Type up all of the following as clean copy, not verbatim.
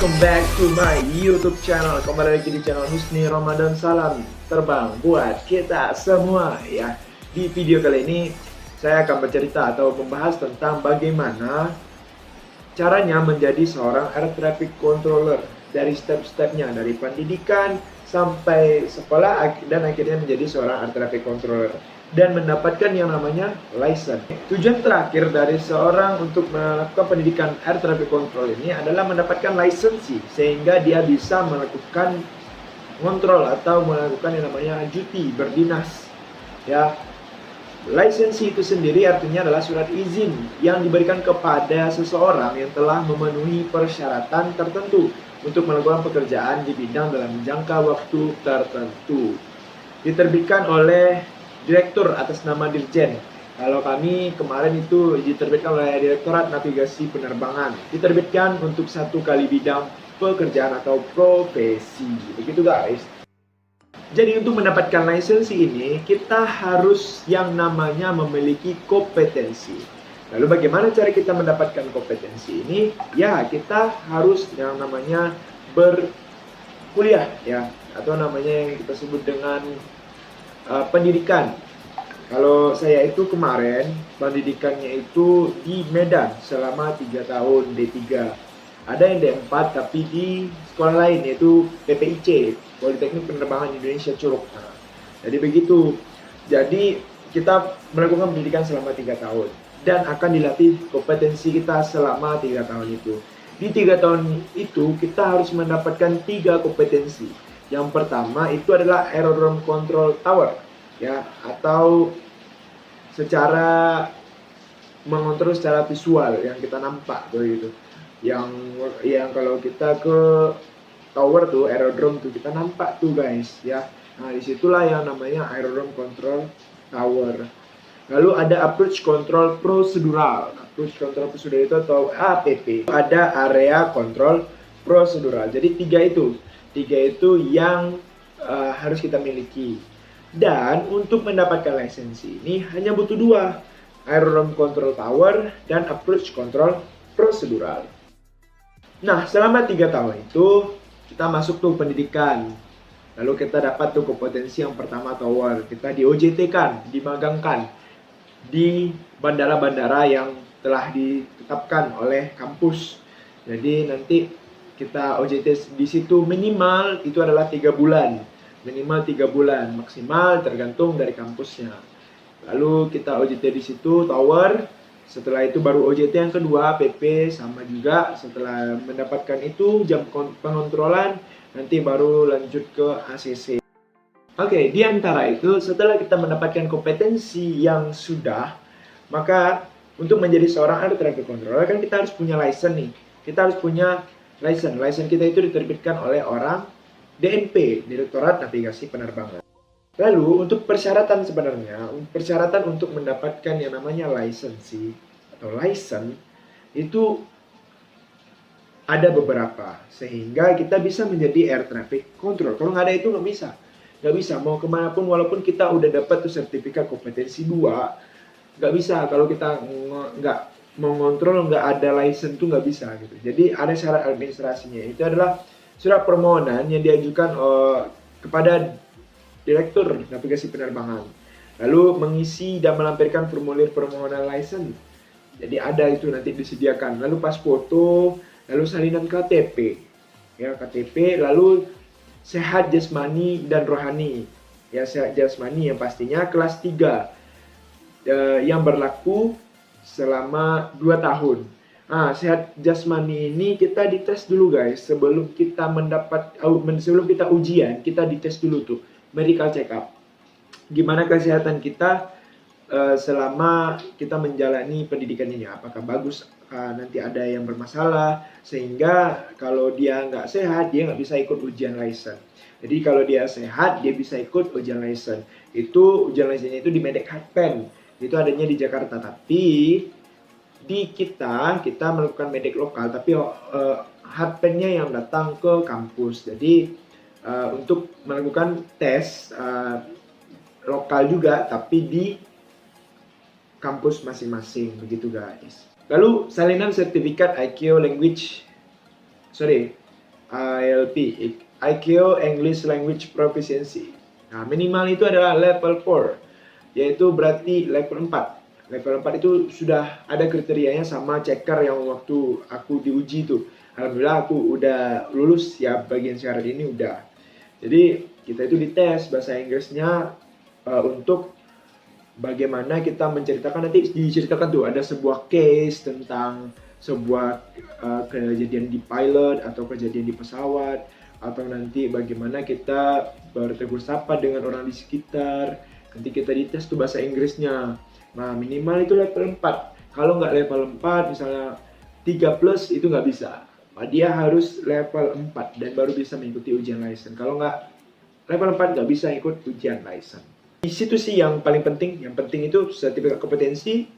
welcome back to my YouTube channel. Kembali lagi di channel Husni Ramadan. Salam terbang buat kita semua ya. Di video kali ini saya akan bercerita atau membahas tentang bagaimana caranya menjadi seorang air traffic controller, dari step-stepnya, dari pendidikan sampai sekolah dan akhirnya menjadi seorang air traffic controller dan mendapatkan yang namanya license. Tujuan terakhir dari seorang untuk melakukan pendidikan air traffic control ini adalah mendapatkan lisensi sehingga dia bisa melakukan kontrol atau melakukan yang namanya cuti berdinas ya. Lisensi itu sendiri artinya adalah surat izin yang diberikan kepada seseorang yang telah memenuhi persyaratan tertentu untuk melakukan pekerjaan di bidang dalam jangka waktu tertentu. Diterbitkan oleh direktur atas nama Dirjen. Kalau kami kemarin itu diterbitkan oleh Direktorat Navigasi Penerbangan. Diterbitkan untuk 1 kali bidang pekerjaan atau profesi. Begitu guys. Jadi untuk mendapatkan lisensi ini kita harus yang namanya memiliki kompetensi. Lalu bagaimana cara kita mendapatkan kompetensi ini? Ya, kita harus yang namanya berkuliah ya, atau namanya yang kita sebut dengan pendidikan. Kalau saya itu kemarin pendidikannya itu di Medan selama 3 tahun D3. Ada yang D4 tapi di sekolah lain yaitu PPIC, Politeknik Penerbangan Indonesia Curug. Nah, jadi begitu. Jadi kita melakukan pendidikan selama 3 tahun dan akan dilatih kompetensi kita selama 3 tahun itu. Di 3 tahun itu kita harus mendapatkan 3 kompetensi. Yang pertama itu adalah Aerodrome Control Tower ya, atau secara mengontrol secara visual yang kita nampak begitu. Yang kalau kita ke tower tuh, aerodrome tuh kita nampak tuh guys ya. Nah, disitulah yang namanya Aerodrome Control Tower. Lalu ada Approach Control Procedural. Approach Control Procedural itu atau APP. Ada Area Control Procedural. Jadi tiga itu yang harus kita miliki. Dan untuk mendapatkan lisensi ini hanya butuh 2, Aerodrome Control Tower dan Approach Control Procedural. Nah, selama 3 tahun itu kita masuk tuh pendidikan. Lalu kita dapat tuh kompetensi yang pertama tower. Kita di OJT-kan, dimagangkan di bandara-bandara yang telah ditetapkan oleh kampus. Jadi nanti kita OJT di situ minimal itu adalah 3 bulan. Minimal 3 bulan, maksimal tergantung dari kampusnya. Lalu kita OJT di situ tower. Setelah itu baru OJT yang kedua, PP sama juga. Setelah mendapatkan itu jam pengontrolan, nanti baru lanjut ke ACC. Oke, di antara itu setelah kita mendapatkan kompetensi yang sudah, maka untuk menjadi seorang air traffic controller kan kita harus punya license nih. Kita harus punya license. License kita itu diterbitkan oleh orang DNP, Direktorat Navigasi Penerbangan. Lalu untuk persyaratan sebenarnya, persyaratan untuk mendapatkan yang namanya lisensi atau license itu ada beberapa sehingga kita bisa menjadi air traffic control. Kalau nggak ada itu nggak bisa mau kemanapun walaupun kita udah dapat tuh sertifikat kompetensi 2, nggak bisa kalau kita nggak mengontrol, nggak ada license tuh nggak bisa gitu. Jadi ada syarat administrasinya, itu adalah surat permohonan yang diajukan kepada Direktur Navigasi Penerbangan. Lalu mengisi dan melampirkan formulir permohonan license. Jadi ada itu nanti disediakan. Lalu pas foto, lalu salinan KTP. Ya, KTP, lalu sehat jasmani dan rohani. Ya, sehat jasmani yang pastinya kelas 3. Yang berlaku selama 2 tahun. Nah, sehat jasmani ini kita dites dulu guys. Sebelum kita ujian, kita dites dulu tuh. Medical check up. Gimana kesehatan kita selama kita menjalani pendidikan ini? Apakah bagus? Nanti ada yang bermasalah sehingga kalau dia nggak sehat dia nggak bisa ikut ujian license. Jadi kalau dia sehat dia bisa ikut ujian license. Itu ujian license itu di Medek Hatpen. Itu adanya di Jakarta. Tapi di kita melakukan medek lokal. Tapi Hatpennya yang datang ke kampus. Jadi untuk melakukan tes lokal juga tapi di kampus masing-masing begitu guys. Lalu salinan sertifikat IQ language IELP, IELTS English Language Proficiency. Nah, minimal itu adalah level 4, yaitu berarti level 4. Level 4 itu sudah ada kriterianya sama checker yang waktu aku diuji itu. Alhamdulillah aku udah lulus ya, bagian syarat ini udah. Jadi kita itu dites bahasa Inggrisnya untuk bagaimana kita menceritakan, nanti diceritakan tuh ada sebuah case tentang sebuah kejadian di pilot atau kejadian di pesawat, atau nanti bagaimana kita bertegur sapa dengan orang di sekitar. Nanti kita dites tuh bahasa Inggrisnya. Nah, minimal itu level 4. Kalau nggak level 4, misalnya 3+ itu nggak bisa. Dia harus level 4 dan baru bisa mengikuti ujian license. Kalau nggak level 4 nggak bisa ikut ujian license. Di situ sih yang paling penting. Yang penting itu sertifikat kompetensi,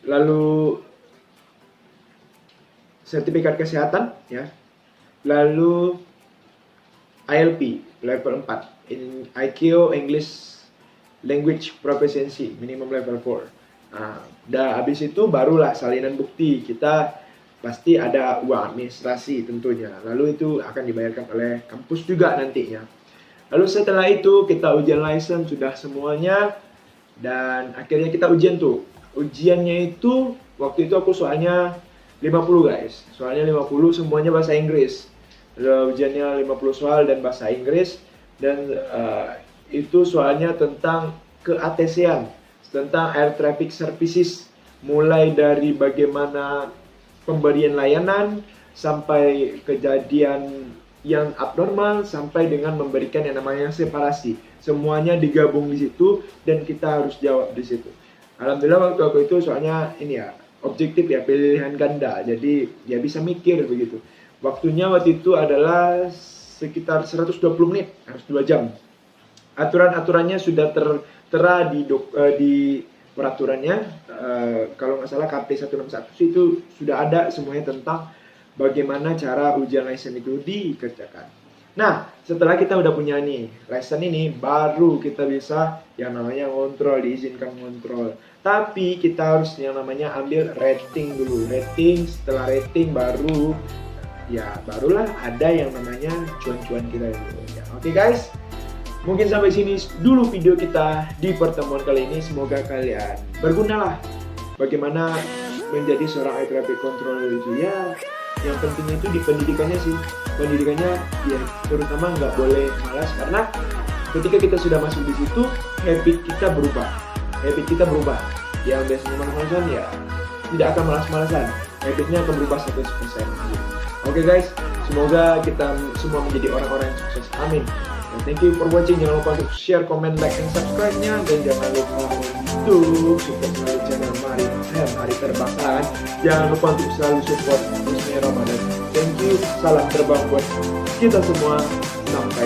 lalu sertifikat kesehatan, ya, lalu IELP level 4, IELTS English Language Proficiency minimum level 4. Nah, udah habis itu barulah salinan bukti. Kita pasti ada uang administrasi tentunya. Lalu itu akan dibayarkan oleh kampus juga nantinya. Lalu setelah itu kita ujian license sudah semuanya, dan akhirnya kita ujian tuh. Ujiannya itu waktu itu aku soalnya 50 guys. Soalnya 50 semuanya bahasa Inggris. Ujiannya 50 soal dan bahasa Inggris, dan itu soalnya tentang ke-ATC-an, tentang Air Traffic Services, mulai dari bagaimana pemberian layanan sampai kejadian yang abnormal sampai dengan memberikan yang namanya separasi. Semuanya digabung di situ dan kita harus jawab di situ. Alhamdulillah waktu aku itu soalnya ini ya, objektif ya, pilihan ganda. Jadi ya bisa mikir begitu. Waktunya waktu itu adalah sekitar 120 menit, harus 2 jam. Aturan-aturannya sudah tertera di peraturannya. Kalau nggak salah KP 161 itu sudah ada semuanya tentang bagaimana cara ujian license itu dikerjakan. Nah, setelah kita udah punya nih license ini, baru kita bisa yang namanya ngontrol, diizinkan ngontrol. Tapi kita harus yang namanya ambil rating dulu. Rating, setelah rating barulah ada yang namanya cuan-cuan kita dulu. Ya, oke guys, mungkin sampai sini dulu video kita di pertemuan kali ini. Semoga kalian berguna lah bagaimana menjadi seorang air traffic controller itu ya. Yang penting itu di pendidikannya sih. Pendidikannya ya terutama nggak boleh malas, karena ketika kita sudah masuk di situ, habit kita berubah. Yang biasanya malas-malasan ya tidak akan malas-malasan. Habitnya akan berubah 100%. Oke guys, semoga kita semua menjadi orang-orang yang sukses. Amin. And thank you for watching. Jangan lupa untuk share, comment, like, dan subscribe-nya. Dan jangan lupa untuk support selalu channel Hari Terbang. Jangan lupa untuk selalu support Husni Ramadan. Thank you. Salam terbang buat kita semua. Sampai